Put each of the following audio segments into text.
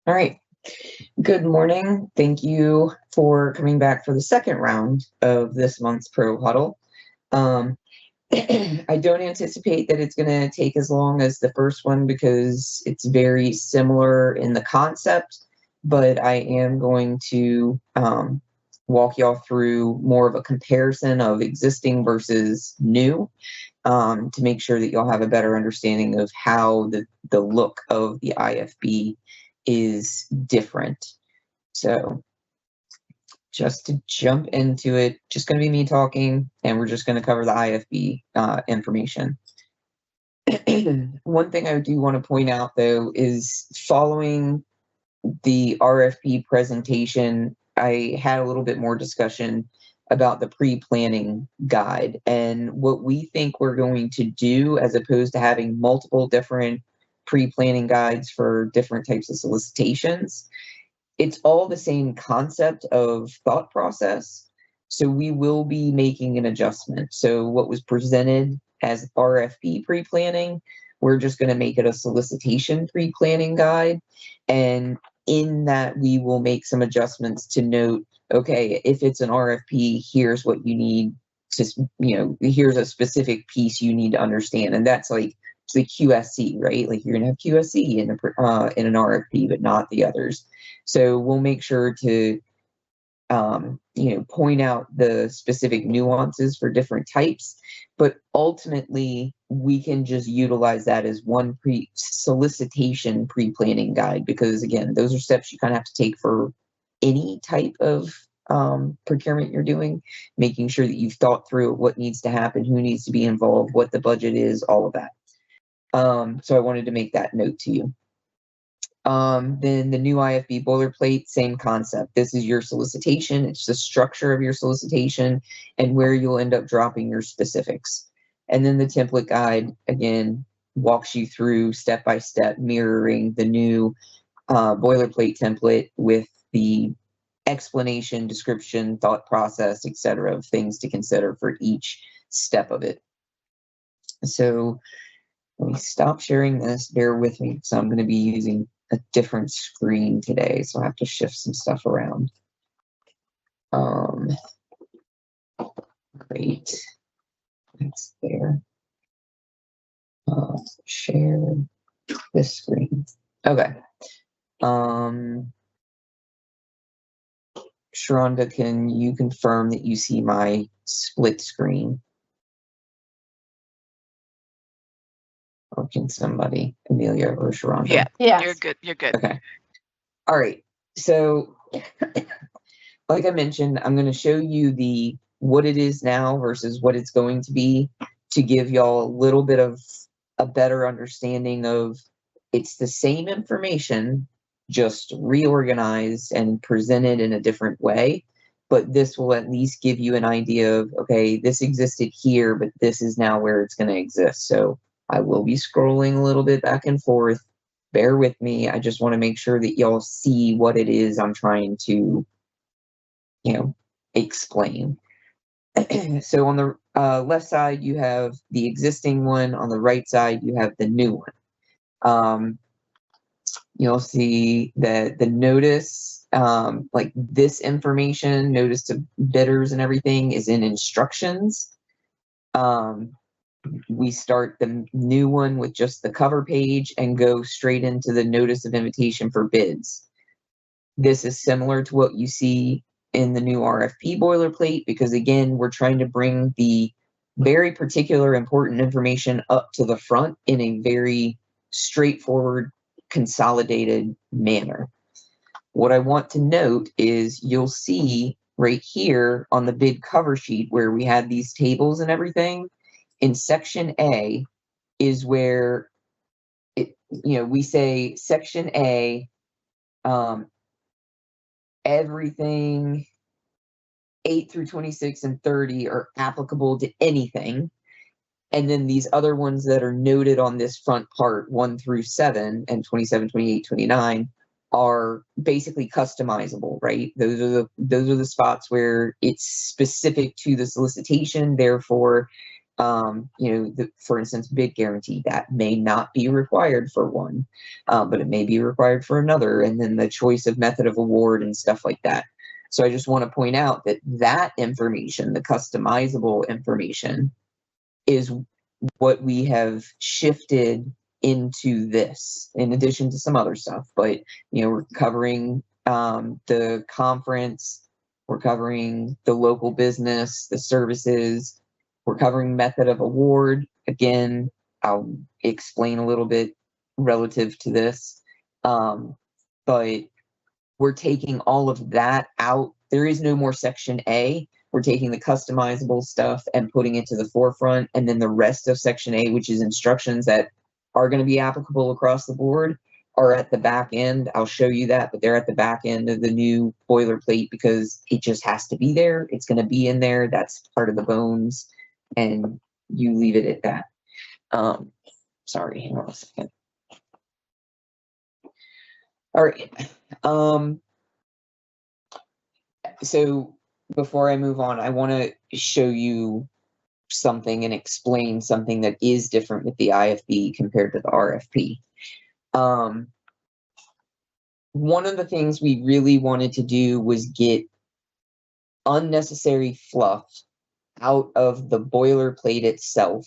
All right. Good morning. Thank you for coming back for the second round of this month's Pro Huddle. I don't anticipate that it's going to take as long as the first one because it's very similar in the concept, but I am going to walk y'all through more of a comparison of existing versus new to make sure that y'all have a better understanding of how the look of the IFB is different. So just to jump into it, just going to be me talking, and we're just going to cover the IFB information. One thing I do want to point out, though, is following the RFP presentation, I had a little bit more discussion about the pre-planning guide and what we think we're going to do as opposed to having multiple different pre-planning guides for different types of solicitations. It's all the same concept of thought process. So we will be making an adjustment. So what was presented as RFP pre-planning, we're just going to make it a solicitation pre-planning guide. And in that, we will make some adjustments to note, okay, if it's an RFP, here's what you need to, here's a specific piece you need to understand. And that's like the QSC, right? Like you're going to have QSC in an RFP, but not the others. So we'll make sure to, point out the specific nuances for different types, but ultimately we can just utilize that as one solicitation pre-planning guide, because again, those are steps you kind of have to take for any type of procurement you're doing, making sure that you've thought through what needs to happen, who needs to be involved, what the budget is, all of that. So I wanted to make that note to you. Then the new IFB boilerplate, same concept. This is your solicitation. It's the structure of your solicitation and where you'll end up dropping your specifics. And then the template guide, again, walks you through step-by-step, mirroring the new boilerplate template with the explanation, description, thought process, etc., of things to consider for each step of it. So let me stop sharing this. Bear with me. So I'm going to be using a different screen today, so I have to shift some stuff around. Great. That's there. Share this screen. Okay. Sharonda, can you confirm that you see my split screen? Or can somebody, Amelia or Sharonda? Yeah, yes. You're good. You're good. Okay. All right. So, like I mentioned, I'm going to show you what it is now versus what it's going to be to give y'all a little bit of a better understanding of it's the same information, just reorganized and presented in a different way. But this will at least give you an idea of, okay, this existed here, but this is now where it's going to exist. So I will be scrolling a little bit back and forth. Bear with me. I just want to make sure that y'all see what it is I'm trying to, explain. So on the left side, you have the existing one. On the right side, you have the new one. You'll see that the notice, like this information, notice to bidders and everything, is in instructions. We start the new one with just the cover page and go straight into the notice of invitation for bids. This is similar to what you see in the new RFP boilerplate, because again, we're trying to bring the very particular important information up to the front in a very straightforward, consolidated manner. What I want to note is you'll see right here on the bid cover sheet where we had these tables and everything. In section A is where we say section A, everything 8 through 26 and 30 are applicable to anything. And then these other ones that are noted on this front part, 1 through 7 and 27, 28, 29, are basically customizable, right? Those are the spots where it's specific to the solicitation. Therefore, For instance, bid guarantee, that may not be required for one, but it may be required for another, and then the choice of method of award and stuff like that. So I just want to point out that that information, the customizable information, is what we have shifted into this, in addition to some other stuff. But, we're covering the conference, we're covering the local business, the services, we're covering method of award. Again, I'll explain a little bit relative to this. But we're taking all of that out. There is no more section A. We're taking the customizable stuff and putting it to the forefront. And then the rest of section A, which is instructions that are going to be applicable across the board, are at the back end. I'll show you that, but they're at the back end of the new boilerplate because it just has to be there. It's going to be in there. That's part of the bones. And you leave it at that. Sorry, hang on a second. All right. So before I move on, I want to show you something and explain something that is different with the IFB compared to the RFP. One of the things we really wanted to do was get unnecessary fluff out of the boilerplate itself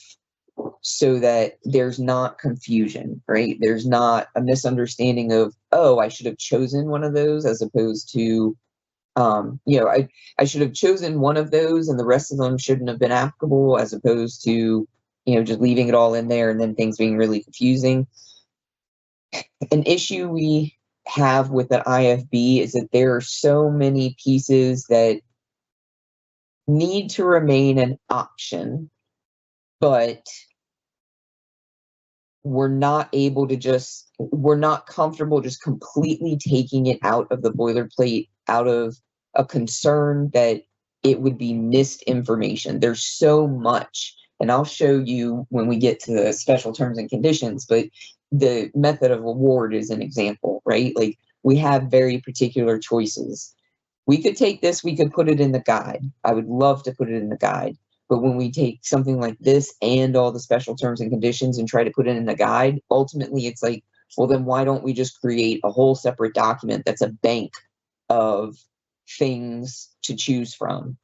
so that there's not confusion, right? There's not a misunderstanding of, oh, I should have chosen one of those as opposed to, I should have chosen one of those and the rest of them shouldn't have been applicable, as opposed to, just leaving it all in there and then things being really confusing. An issue we have with the IFB is that there are so many pieces that need to remain an option, but we're not comfortable just completely taking it out of the boilerplate out of a concern that it would be missed information. There's so much, and I'll show you when we get to the special terms and conditions, but the method of award is an example, right? Like, we have very particular choices. We could take this, we could put it in the guide. I would love to put it in the guide. But when we take something like this and all the special terms and conditions and try to put it in the guide, ultimately it's like, well, then why don't we just create a whole separate document that's a bank of things to choose from?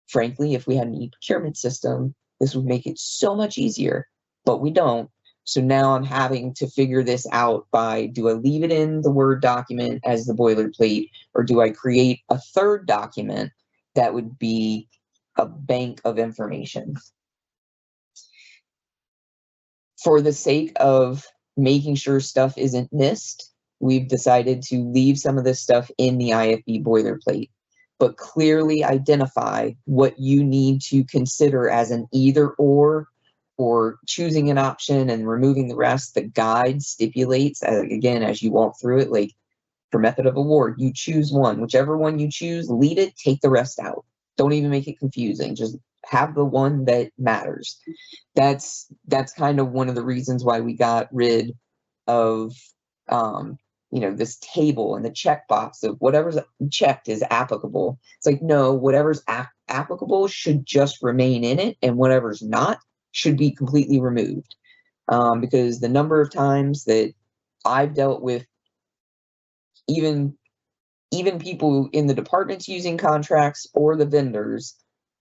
Frankly, if we had an e-procurement system, this would make it so much easier, but we don't. So now I'm having to figure this out by, do I leave it in the Word document as the boilerplate, or do I create a third document that would be a bank of information? For the sake of making sure stuff isn't missed, we've decided to leave some of this stuff in the IFB boilerplate, but clearly identify what you need to consider as an either or choosing an option and removing the rest. The guide stipulates, again, as you walk through it, like for method of award, you choose one. Whichever one you choose, leave it, take the rest out. Don't even make it confusing. Just have the one that matters. That's kind of one of the reasons why we got rid of this table and the checkbox of whatever's checked is applicable. It's like, no, whatever's applicable should just remain in it, and whatever's not should be completely removed. Because the number of times that I've dealt with even people in the departments using contracts or the vendors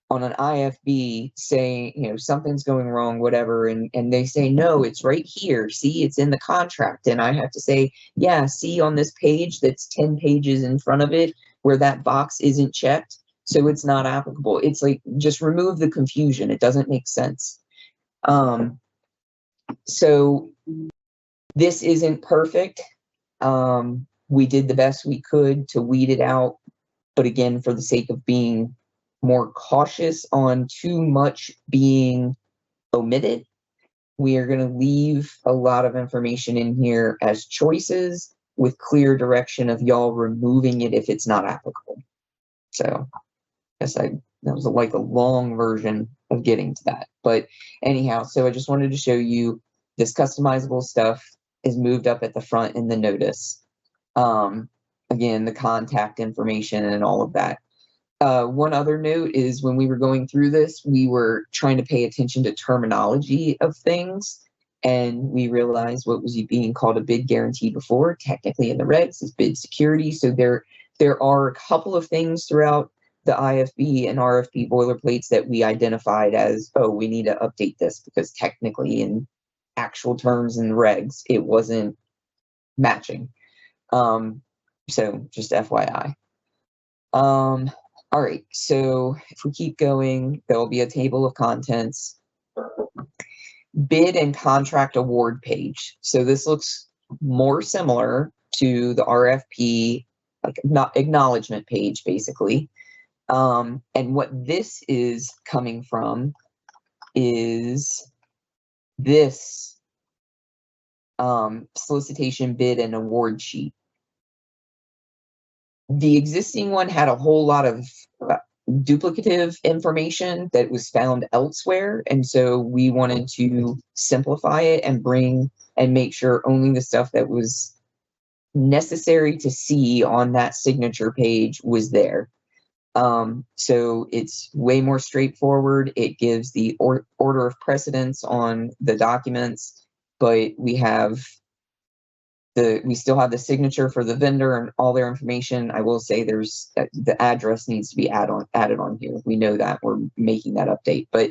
on an IFB saying, something's going wrong, whatever, and they say, no, it's right here. See, it's in the contract. And I have to say, yeah, see on this page that's 10 pages in front of it where that box isn't checked, so it's not applicable. It's like, just remove the confusion. It doesn't make sense. So this isn't perfect. We did the best we could to weed it out. But again, for the sake of being more cautious on too much being omitted, we are going to leave a lot of information in here as choices with clear direction of y'all removing it if it's not applicable. So I guess that was like a long version of getting to that. But anyhow, so I just wanted to show you this customizable stuff is moved up at the front in the notice. Again, the contact information and all of that. One other note is when we were going through this, we were trying to pay attention to terminology of things, and we realized what was being called a bid guarantee before, technically in the regs, is bid security. So there are a couple of things throughout the IFB and RFP boilerplates that we identified as, oh, we need to update this because technically in actual terms in the regs, it wasn't matching. So just FYI. All right, so if we keep going, there will be a table of contents. Bid and contract award page. So this looks more similar to the RFP, like not acknowledgement page, basically. And what this is coming from is this solicitation bid and award sheet. The existing one had a whole lot of duplicative information that was found elsewhere, and so we wanted to simplify it and make sure only the stuff that was necessary to see on that signature page was there. So it's way more straightforward. It gives the order of precedence on the documents, but we still have the signature for the vendor and all their information. I will say there's the address needs to be added on here. We know that we're making that update, but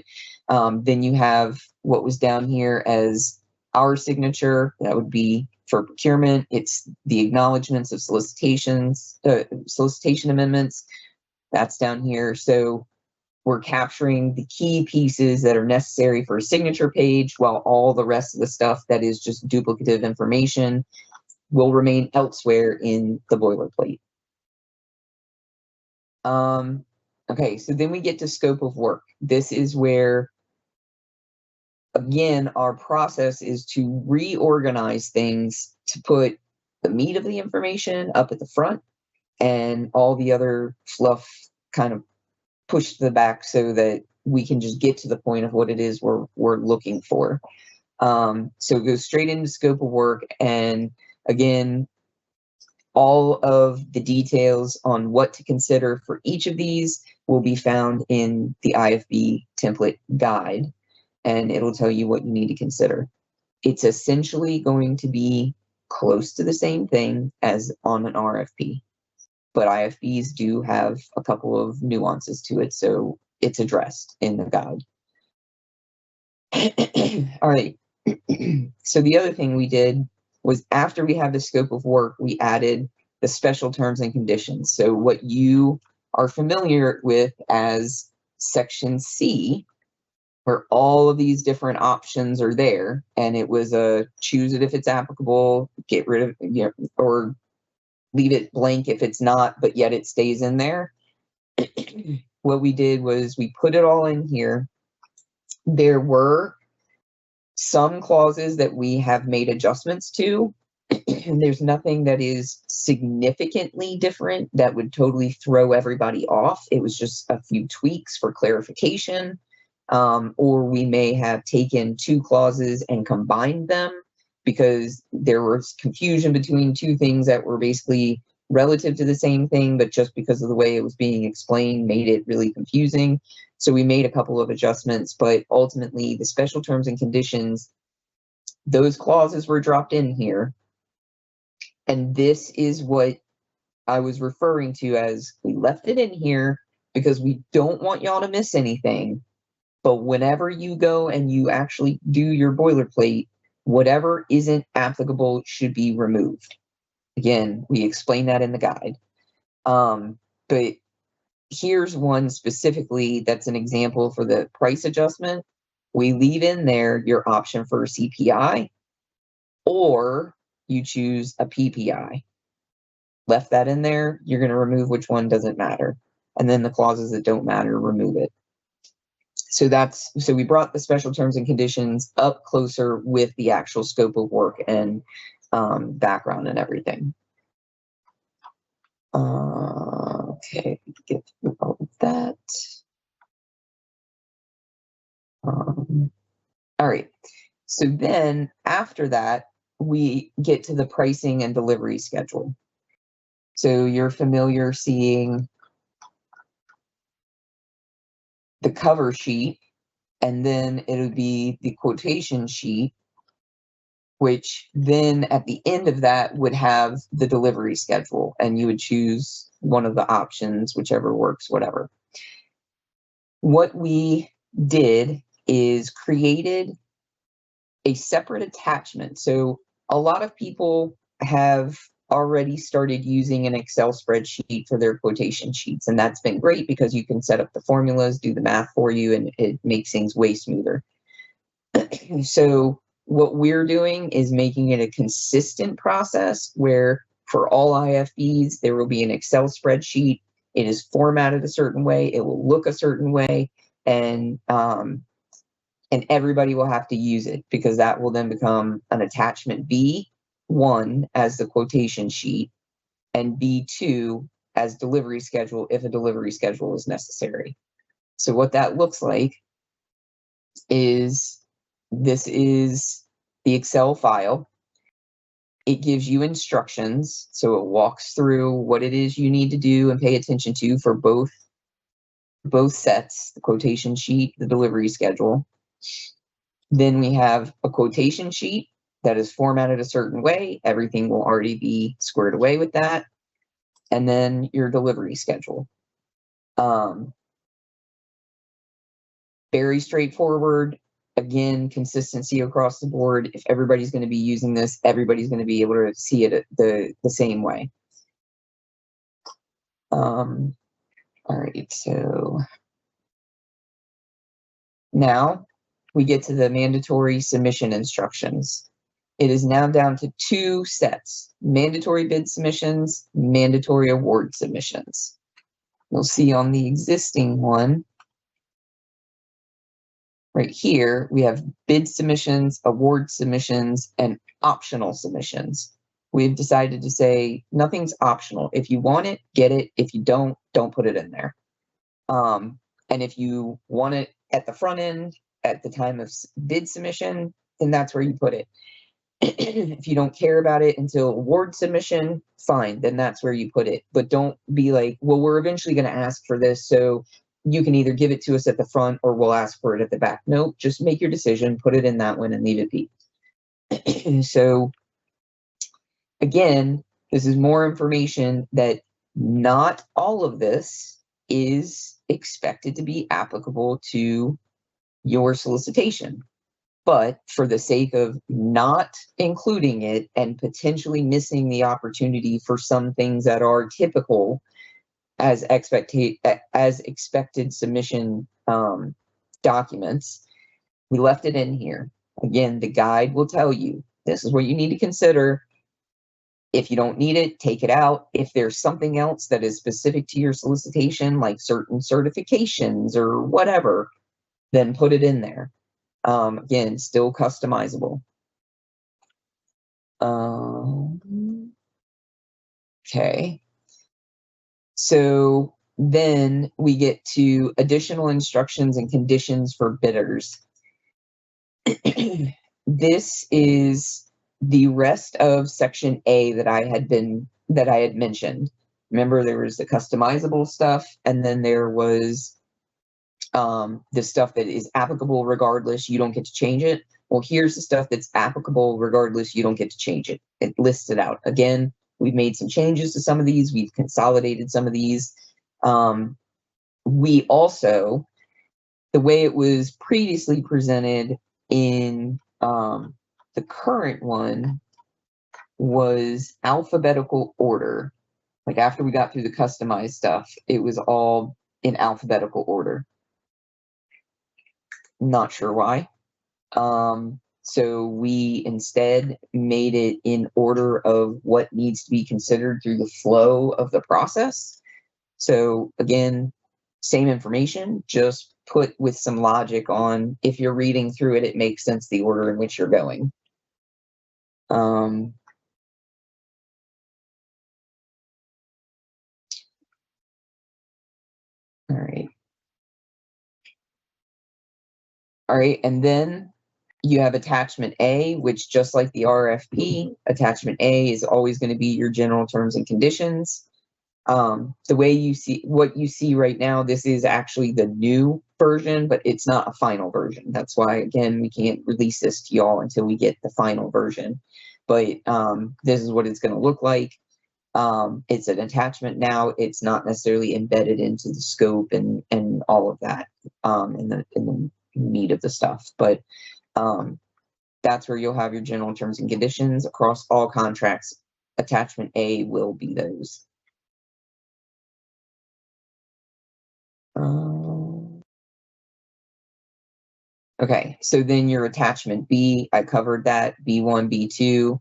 then you have what was down here as our signature. That would be for procurement. It's the acknowledgements of solicitations, solicitation amendments. That's down here. So we're capturing the key pieces that are necessary for a signature page, while all the rest of the stuff that is just duplicative information will remain elsewhere in the boilerplate. Okay, so then we get to scope of work. This is where, again, our process is to reorganize things to put the meat of the information up at the front and all the other fluff kind of pushed to the back so that we can just get to the point of what it is we're looking for. So it goes straight into scope of work, and again, all of the details on what to consider for each of these will be found in the IFB template guide, and it'll tell you what you need to consider. It's essentially going to be close to the same thing as on an RFP, but IFBs do have a couple of nuances to it, so it's addressed in the guide. All right. So the other thing we did was, after we had the scope of work, we added the special terms and conditions. So what you are familiar with as Section C, where all of these different options are there, and it was a choose it if it's applicable, get rid of, or leave it blank if it's not, but yet it stays in there. What we did was we put it all in here. There were some clauses that we have made adjustments to. There's nothing that is significantly different that would totally throw everybody off. It was just a few tweaks for clarification, or we may have taken two clauses and combined them because there was confusion between two things that were basically relative to the same thing, but just because of the way it was being explained made it really confusing. So we made a couple of adjustments, but ultimately the special terms and conditions, those clauses were dropped in here. And this is what I was referring to as, we left it in here because we don't want y'all to miss anything. But whenever you go and you actually do your boilerplate, whatever isn't applicable should be removed. Again, we explain that in the guide. But here's one specifically that's an example for the price adjustment. We leave in there your option for a CPI, or you choose a PPI. Left that in there, you're going to remove which one doesn't matter. And then the clauses that don't matter, remove it. So we brought the special terms and conditions up closer with the actual scope of work and background and everything. Okay, get through all of that. All right, so then after that, we get to the pricing and delivery schedule. So you're familiar seeing the cover sheet, and then it would be the quotation sheet, which then at the end of that would have the delivery schedule, and you would choose one of the options, whichever works, whatever. What we did is created a separate attachment. So a lot of people have already started using an Excel spreadsheet for their quotation sheets, and that's been great because you can set up the formulas, do the math for you, and it makes things way smoother. So what we're doing is making it a consistent process where for all IFBs, there will be an Excel spreadsheet. It is formatted a certain way. It will look a certain way, and everybody will have to use it because that will then become an attachment B1 as the quotation sheet and B2 as delivery schedule if a delivery schedule is necessary. So what that looks like is this is the Excel file. It gives you instructions. So it walks through what it is you need to do and pay attention to for both sets, the quotation sheet, the delivery schedule. Then we have a quotation sheet that is formatted a certain way. Everything will already be squared away with that. And then your delivery schedule. Very straightforward. Again, consistency across the board. If everybody's going to be using this, everybody's going to be able to see it the same way. All right, so now we get to the mandatory submission instructions. It is now down to 2 sets: mandatory bid submissions, mandatory award submissions. You'll see on the existing one, right here, we have bid submissions, award submissions, and optional submissions. We've decided to say nothing's optional. If you want it, get it. If you don't put it in there. And if you want it at the front end, at the time of bid submission, then that's where you put it. If you don't care about it until award submission, fine, then that's where you put it. But don't be like, well, we're eventually going to ask for this, so you can either give it to us at the front or we'll ask for it at the back. Nope, just make your decision, put it in that one, and leave it be. So again, this is more information that not all of this is expected to be applicable to your solicitation. But for the sake of not including it and potentially missing the opportunity for some things that are typical as expected submission documents, we left it in here. Again, the guide will tell you this is what you need to consider. If you don't need it, take it out. If there's something else that is specific to your solicitation, like certain certifications or whatever, then put it in there. Again, still customizable. Okay. So then we get to additional instructions and conditions for bidders. This is the rest of section A that I had mentioned. Remember, there was the customizable stuff, and then there was the stuff that is applicable regardless, you don't get to change it. Well, here's the stuff that's applicable regardless, you don't get to change it. It lists it out. Again, we've made some changes to some of these. We've consolidated some of these. We also, the way it was previously presented in the current one was alphabetical order. Like after we got through the customized stuff, it was all in alphabetical order. Not sure why. So we instead made it in order of what needs to be considered through the flow of the process. So again, same information, just put with some logic on if you're reading through it, it makes sense the order in which you're going. All right. All right, and then you have attachment A, which just like the RFP, attachment A is always going to be your general terms and conditions. The way you see what you see right now, this is actually the new version, but it's not a final version. That's why, again, we can't release this to y'all until we get the final version. But this is what it's going to look like. It's an attachment now. It's not necessarily embedded into the scope and all of that in the meat of the stuff. But that's where you'll have your general terms and conditions across all contracts. Attachment A will be those. Okay, so then your attachment B, I covered that, B1, B2,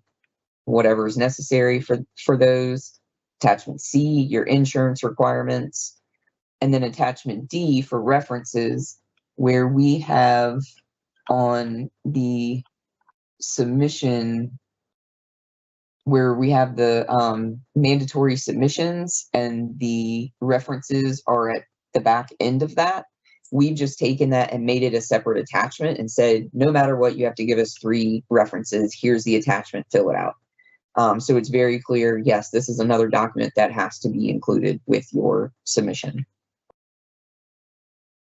whatever is necessary for those. Attachment C, your insurance requirements. And then attachment D for references, where we have on the submission, where we have the mandatory submissions and the references are at the back end of that. We've just taken that and made it a separate attachment and said, no matter what, you have to give us 3 references. Here's the attachment, fill it out. So it's very clear, yes, this is another document that has to be included with your submission.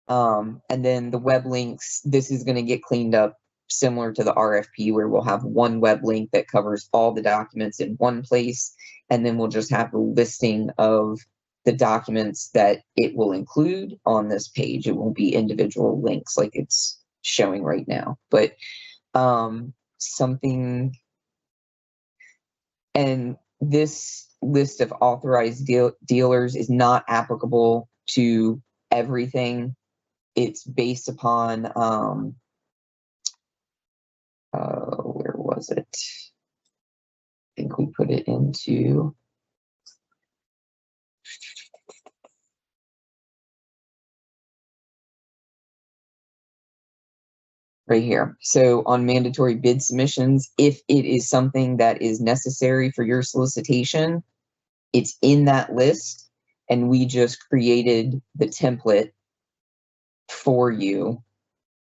And then the web links, this is going to get cleaned up similar to the RFP, where we'll have one web link that covers all the documents in one place, and then we'll just have a listing of the documents that it will include on this page. It won't be individual links like it's showing right now, but something, and this list of authorized dealers is not applicable to everything. It's based upon, where was it? I think we put it into right here. So on mandatory bid submissions, if it is something that is necessary for your solicitation, it's in that list, and we just created the template for you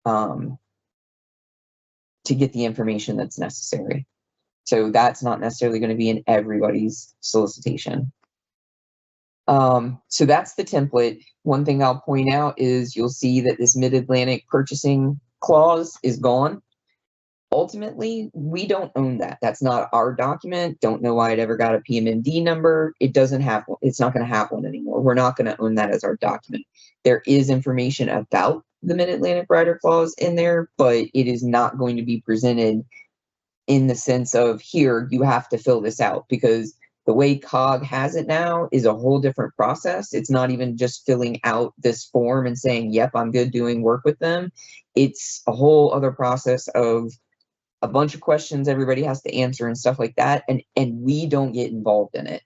to get the information that's necessary. So that's not necessarily going to be in everybody's solicitation. So that's the template. One thing I'll point out is you'll see that this Mid-Atlantic purchasing clause is gone. Ultimately, we don't own that. That's not our document. Don't know why it ever got a PMMD number. It doesn't have one. It's not going to have one anymore. We're not going to own that as our document. There is information about the Mid-Atlantic rider clause in there, but it is not going to be presented in the sense of, here, you have to fill this out, because the way COG has it now is a whole different process. It's not even just filling out this form and saying, yep, I'm good doing work with them. It's a whole other process of a bunch of questions everybody has to answer and stuff like that. And we don't get involved in it.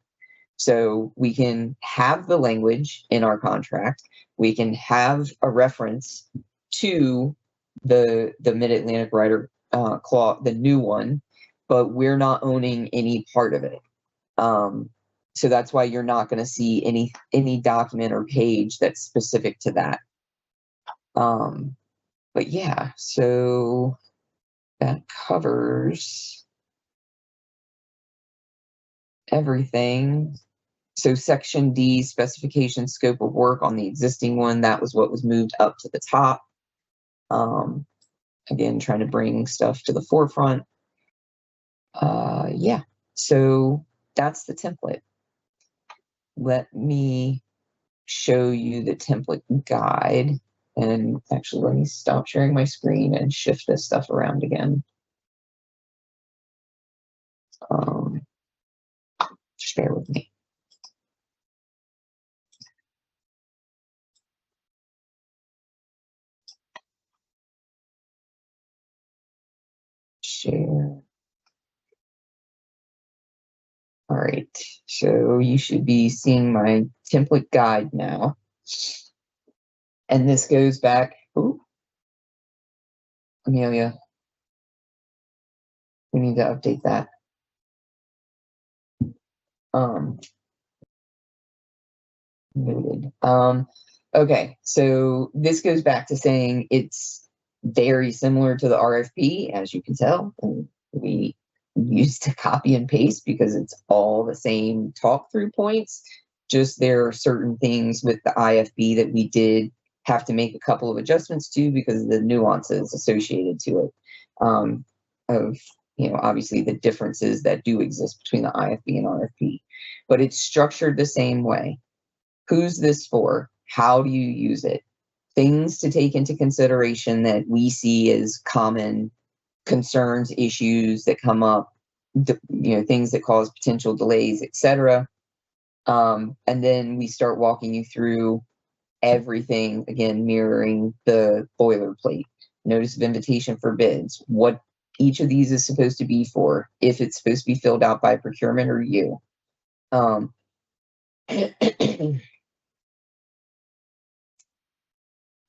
So we can have the language in our contract. We can have a reference to the Mid-Atlantic rider clause, the new one, but we're not owning any part of it. So that's why you're not going to see any document or page that's specific to that. But yeah, so that covers everything. So section D, specification scope of work on the existing one, that was what was moved up to the top. Again, trying to bring stuff to the forefront. Yeah, so that's the template. Let me show you the template guide. And actually, let me stop sharing my screen and shift this stuff around again. Just bear with me. Share. All right, so you should be seeing my template guide now. And this goes back, ooh, Amelia, we need to update that. Noted. Okay, so this goes back to saying it's very similar to the RFP, as you can tell. And we used to copy and paste because it's all the same talk through points. Just there are certain things with the IFB that we did have to make a couple of adjustments to because of the nuances associated to it. Of, obviously the differences that do exist between the IFB and RFP, but it's structured the same way. Who's this for? How do you use it? Things to take into consideration that we see as common concerns, issues that come up, things that cause potential delays, etc. And then we start walking you through everything, again, mirroring the boilerplate. Notice of invitation for bids, what each of these is supposed to be for, if it's supposed to be filled out by procurement or you.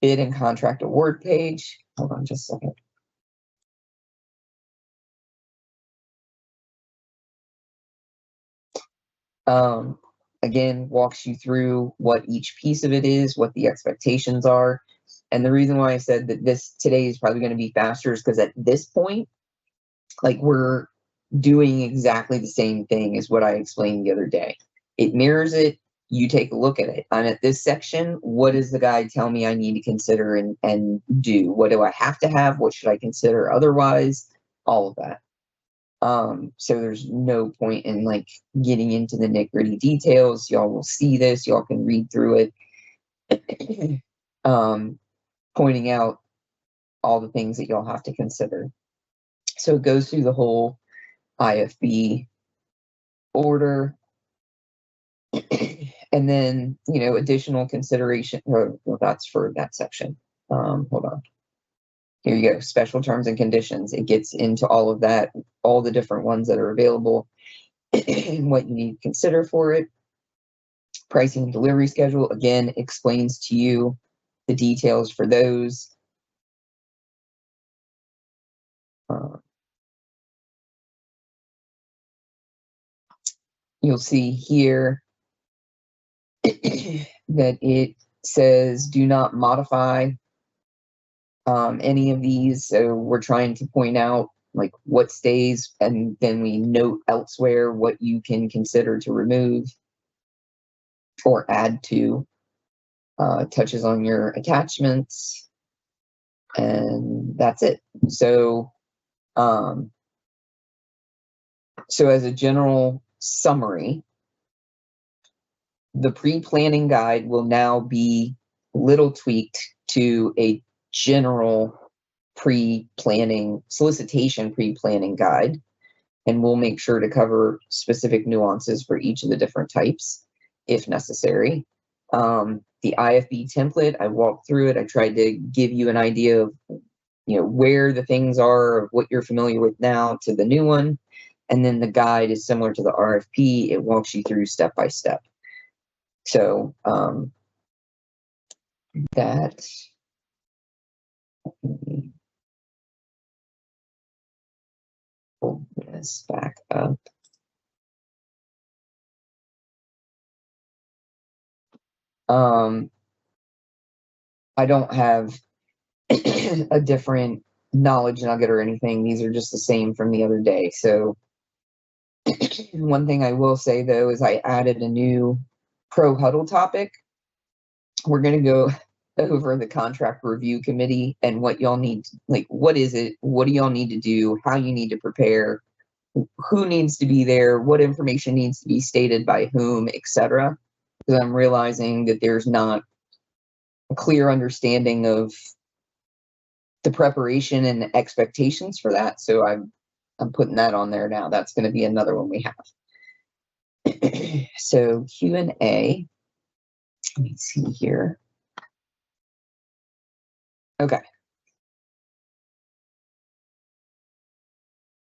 Bid and contract award page. Hold on just a second. Again, walks you through what each piece of it is, what the expectations are. And the reason why I said that this today is probably going to be faster is because at this point, like, we're doing exactly the same thing as what I explained the other day. It mirrors it. You take a look at it. I'm at this section. What does the guide tell me I need to consider and do? What do I have to have? What should I consider otherwise? All of that. So there's no point in like getting into the nitty-gritty details. Y'all will see this. Y'all can read through it. Pointing out all the things that y'all have to consider. So it goes through the whole IFB order. And then, additional consideration. Well, that's for that section. Hold on. Here you go. Special terms and conditions. It gets into all of that, all the different ones that are available, and what you need to consider for it. Pricing and delivery schedule, again, explains to you the details for those. You'll see here that it says do not modify any of these. So we're trying to point out like what stays, and then we note elsewhere what you can consider to remove or add to. Touches on your attachments, and that's it. So as a general summary, the pre-planning guide will now be little tweaked to a general pre-planning solicitation pre-planning guide, and we'll make sure to cover specific nuances for each of the different types if necessary. The IFB template, I walked through it. I tried to give you an idea of where the things are, of what you're familiar with now to the new one. And then the guide is similar to the RFP. It walks you through step by step. So that, let me pull this back up. I don't have a different knowledge nugget or anything. These are just the same from the other day. So one thing I will say, though, is I added a new pro Huddle topic. We're going to go over the contract review committee and what y'all need, like, what is it? What do y'all need to do? How you need to prepare? Who needs to be there? What information needs to be stated by whom, etc. Because I'm realizing that there's not a clear understanding of the preparation and expectations for that. So I'm putting that on there now. That's going to be another one we have. So Q&A. Let me see here. Okay.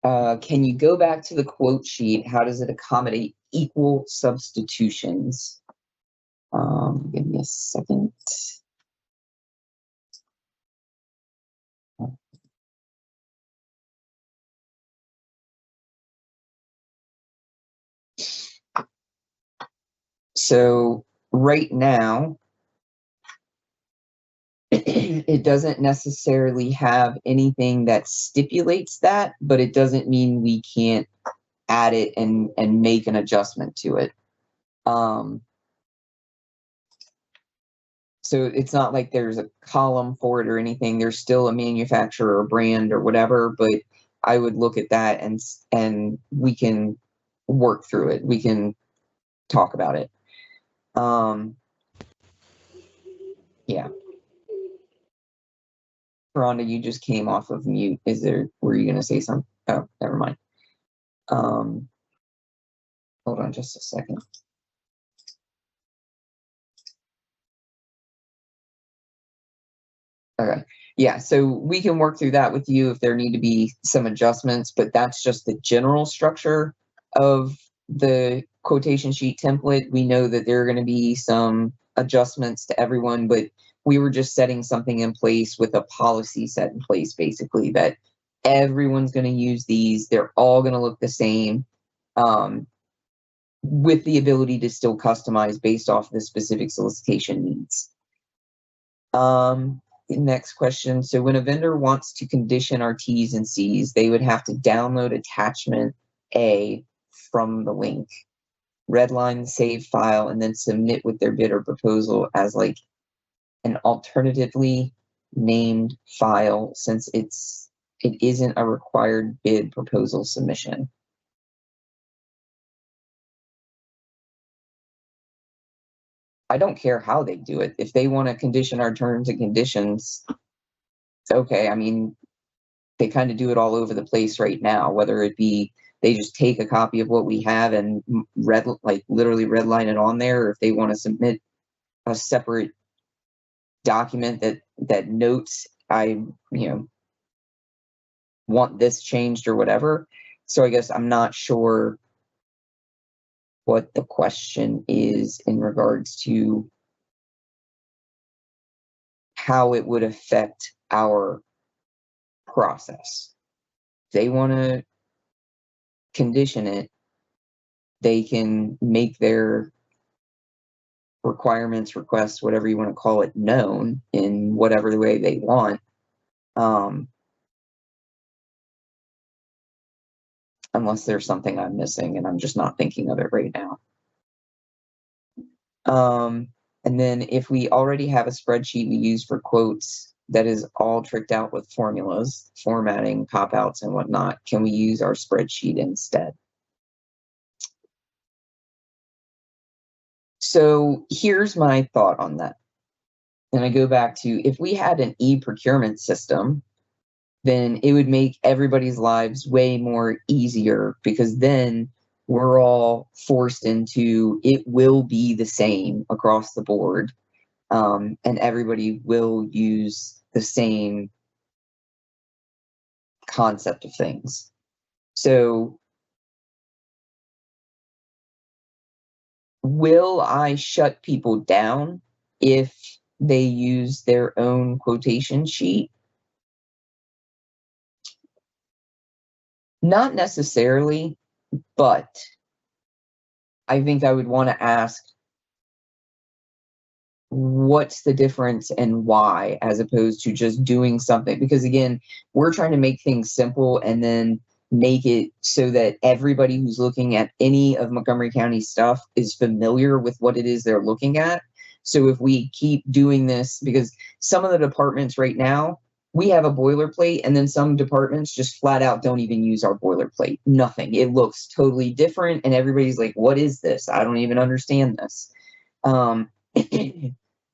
Can you go back to the quote sheet? How does it accommodate equal substitutions? Give me a second. So right now, it doesn't necessarily have anything that stipulates that, but it doesn't mean we can't add it and make an adjustment to it. So So it's not like there's a column for it or anything. There's still a manufacturer or brand or whatever, but I would look at that and we can work through it. We can talk about it. Yeah. Rhonda, you just came off of mute. Were you going to say something? Oh, never mind. Hold on just a second. Okay. Yeah, so we can work through that with you if there need to be some adjustments, but that's just the general structure of the quotation sheet template. We know that there are going to be some adjustments to everyone, but we were just setting something in place with a policy set in place, basically, that everyone's going to use these. They're all going to look the same, with the ability to still customize based off the specific solicitation needs. Next question. So when a vendor wants to condition our T's and C's, they would have to download attachment A from the link, redline the save file, and then submit with their bid or proposal as like an alternatively named file, since it isn't a required bid proposal submission. I don't care how they do it. If they want to condition our terms and conditions, it's okay. I mean, they kind of do it all over the place right now, whether it be they just take a copy of what we have and literally redline it on there, or if they want to submit a separate document that notes, I want this changed or whatever. So I guess I'm not sure what the question is in regards to how it would affect our process. If they want to condition it, they can make their requirements, requests, whatever you want to call it, known in whatever the way they want. Unless there's something I'm missing and I'm just not thinking of it right now. And then if we already have a spreadsheet we use for quotes that is all tricked out with formulas, formatting, pop-outs, and whatnot, can we use our spreadsheet instead? So here's my thought on that. And I go back to, if we had an e-procurement system, then it would make everybody's lives way more easier, because then we're all forced into, it will be the same across the board. And everybody will use the same concept of things. So will I shut people down if they use their own quotation sheet? Not necessarily, but I think I would want to ask, what's the difference and why, as opposed to just doing something? Because again, we're trying to make things simple and then make it so that everybody who's looking at any of Montgomery County stuff is familiar with what it is they're looking at. So if we keep doing this, because some of the departments right now, we have a boilerplate, and then some departments just flat out don't even use our boilerplate. Nothing. It looks totally different, and everybody's like, what is this? I don't even understand this.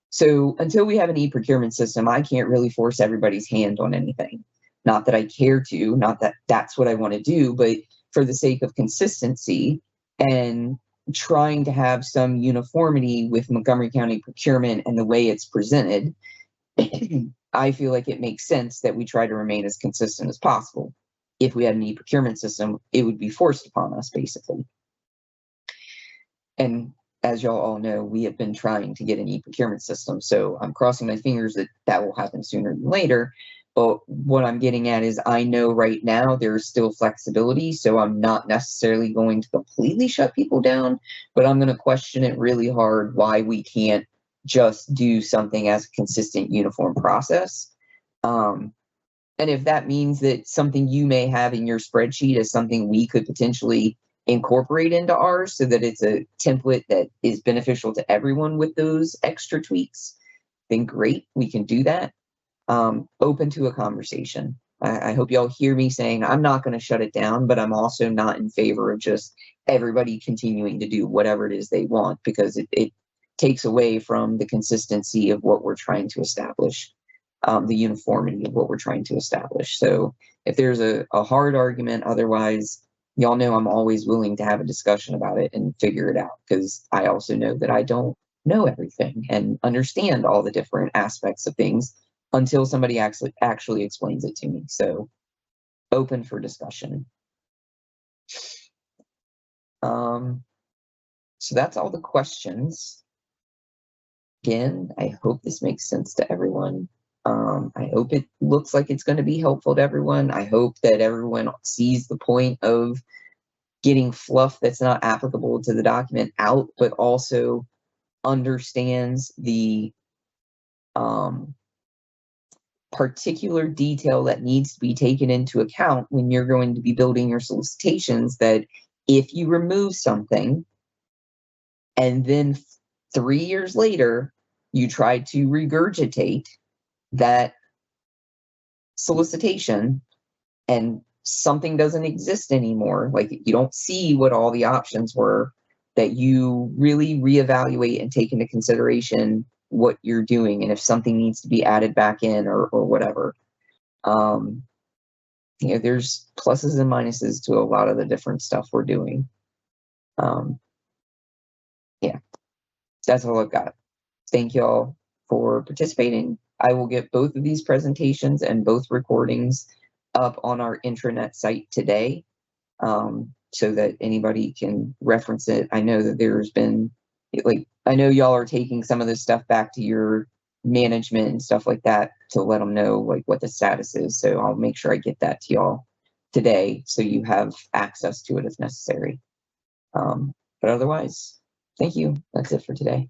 So until we have an e-procurement system, I can't really force everybody's hand on anything. Not that I care to, not that that's what I want to do, but for the sake of consistency and trying to have some uniformity with Montgomery County procurement and the way it's presented, I feel like it makes sense that we try to remain as consistent as possible. If we had an e-procurement system, it would be forced upon us, basically. And as y'all all know, we have been trying to get an e-procurement system, so I'm crossing my fingers that that will happen sooner than later. But what I'm getting at is, I know right now there's still flexibility, so I'm not necessarily going to completely shut people down, but I'm going to question it really hard why we can't just do something as a consistent, uniform process. And if that means that something you may have in your spreadsheet is something we could potentially incorporate into ours so that it's a template that is beneficial to everyone with those extra tweaks, then great, we can do that. Open to a conversation. I hope y'all hear me saying I'm not going to shut it down, but I'm also not in favor of just everybody continuing to do whatever it is they want, because it takes away from the consistency of what we're trying to establish, the uniformity of what we're trying to establish. So if there's a hard argument, otherwise, y'all know I'm always willing to have a discussion about it and figure it out, because I also know that I don't know everything and understand all the different aspects of things until somebody actually explains it to me. So open for discussion. So that's all the questions. Again, I hope this makes sense to everyone. I hope it looks like it's going to be helpful to everyone. I hope that everyone sees the point of getting fluff that's not applicable to the document out, but also understands the particular detail that needs to be taken into account when you're going to be building your solicitations, that if you remove something and then 3 years later you try to regurgitate that solicitation and something doesn't exist anymore, like you don't see what all the options were, that you really reevaluate and take into consideration what you're doing and if something needs to be added back in or whatever. You know, there's pluses and minuses to a lot of the different stuff we're doing. Yeah, that's all I've got. Thank y'all for participating. I will get both of these presentations and both recordings up on our intranet site today, so that anybody can reference it. I know that there's been, like, I know y'all are taking some of this stuff back to your management and stuff like that to let them know like what the status is. So I'll make sure I get that to y'all today so you have access to it if necessary. But otherwise, thank you. That's it for today.